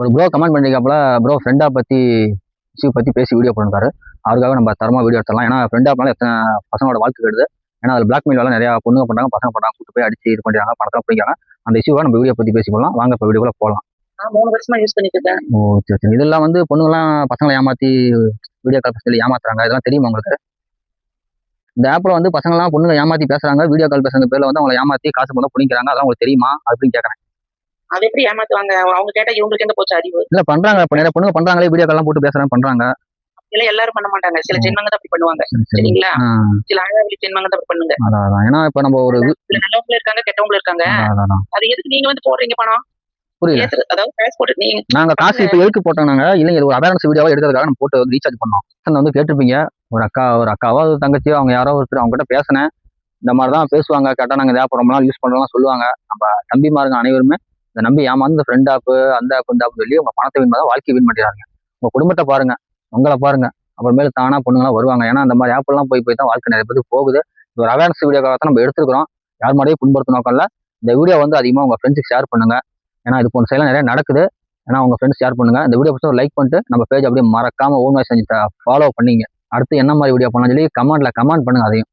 ஒரு bro comment பண்ணிருக்காப்புல, bro ஃப்ரெண்டா பத்தி இஷ்யூ பத்தி பேசி வீடியோ போட்டிருக்காரு. அவருக்காக நம்ம தரமா வீடியோ எடுத்துடலாம். ஏன்னா ஃப்ரெண்டா இருந்தாலும் எத்தனை பசங்களோட வாழ்க்கை கெடுது. ஏன்னா அதில் பிளாக்மெயில் எல்லாம் நிறைய பொண்ணுங்க பண்றாங்க, பசங்க பண்றாங்க, கூட்டு போய் அடிச்சு இது பண்றாங்க, பணத்தெல்லாம் பிடிக்கிறாங்க. அந்த இஷ்யூவை நம்ம வீடியோ பத்தி பேசி போடலாம். வாங்க இப்போ வீடியோக்குள்ள போகலாம். 3 வருஷமா யூஸ் பண்ணிட்டு இருக்கேன். ஓ சரி சரி. இதெல்லாம் வந்து பொண்ணுங்கலாம் பசங்களை ஏமாத்தி வீடியோ கால் பேசி ஏமாத்துறாங்க. இதெல்லாம் தெரியுமா உங்களுக்கு? இந்த ஆப்ல வந்து பசங்களாம் பொண்ணுங்க ஏமாத்தி பேசுறாங்க, வீடியோ கால் பேசுற பேர்ல வந்து அவங்களை ஏமாத்தி காசு போல பிடிக்கிறாங்க. அதெல்லாம் உங்களுக்கு தெரியுமா அப்படின்னு கேட்கறேன். அது எப்படி ஏமாத்துவாங்க? அவங்க கேட்டா இவங்களுக்கு எங்க போச்சு அறிவு? இல்ல பண்றாங்க, இப்ப நிறைய பொண்ணுங்க பண்றாங்களே, வீடியோ கால்லாம் போட்டு பேசுறாங்க, பண்றாங்க. இல்ல எல்லாரும் பண்ண மாட்டாங்க. சில ஓ. ஜென்மங்க தான் அப்படி பண்ணுவாங்க. சரி சரி. சரிங்களா? ஆ. சில அழகாவளி ஜென்மங்க தான் அப்படி பண்ணுங்க. அதான் அதான். ஏன்னா இப்ப நம்ம ஒரு சில நல்லவங்களும் இருக்காங்க, கெட்டவங்களும் இருக்காங்க. அதான் அதான். அது எதுக்கு நீங்க வந்து போடுறீங்க பணம்? புரியல. அதாவது காசு போட்டு நீங்க நாங்க காசு இப்ப எதுக்கு போட்டோம் நாங்க? இல்லைங்க, இது ஒரு அவேர்னஸ் வீடியோவா எடுக்கிறதுக்காக நம்ம போட்டு ரீசார்ஜ் பண்ணோம். வந்து கேட்டிருப்பீங்க, ஒரு அக்காவோ ஒரு தங்கச்சியோ அவங்க யாரோ ஒருத்தர் அவங்க கிட்ட பேசினேன். இந்த மாதிரி தான் பேசுவாங்க, கேட்டா நாங்க இந்த ஆப் ரொம்ப நாள் யூஸ் பண்றோம்லாம் சொல்லுவாங்க. நம்ம தம்பிமாருங்க அனைவருமே இதை நம்பி ஏமாந்து ஃப்ரெண்ட் ஆப் அந்த ஆப் இந்த ஆப் சொல்லி உங்க பணத்தை வீண் பண்ண வாழ்க்கை வீண் பண்ணிடுறாங்க. உங்க குடும்பத்தை பாருங்க, உங்களை பாருங்க, அப்புறமேல தானா பொண்ணுங்களாம் வருவாங்க. ஏன்னா அந்த மாதிரி ஆப் எல்லாம் போய் போய் தான் வாழ்க்கை நிறைய பேருக்கு போகுது. இது ஒரு அவேர்னஸ் வீடியோக்காக தான் நம்ம எடுத்துக்கிறோம். யார் மாதிரியும் புண்படுத்த நோக்கம் இல்ல. இந்த வீடியோ வந்து அதிகமாக உங்க ஃப்ரெண்ட்ஸுக்கு ஷேர் பண்ணுங்க. ஏன்னா இது போன்ற செயலாம் நிறைய நடக்குது. ஏன்னா உங்க ஃப்ரெண்ட்ஸ் ஷேர் பண்ணுங்க. இந்த வீடியோ பிடிச்சா ஒரு லைக் பண்ணிட்டு நம்ம பேஜ் அப்படியே மறக்காம ஓன் வாய்ஸ் செஞ்சு ஃபாலோ பண்ணீங்க. அடுத்து என்ன மாதிரி வீடியோ பண்ணலாம் சொல்லி கமெண்ட்ல கமெண்ட் பண்ணுங்க அதையும்.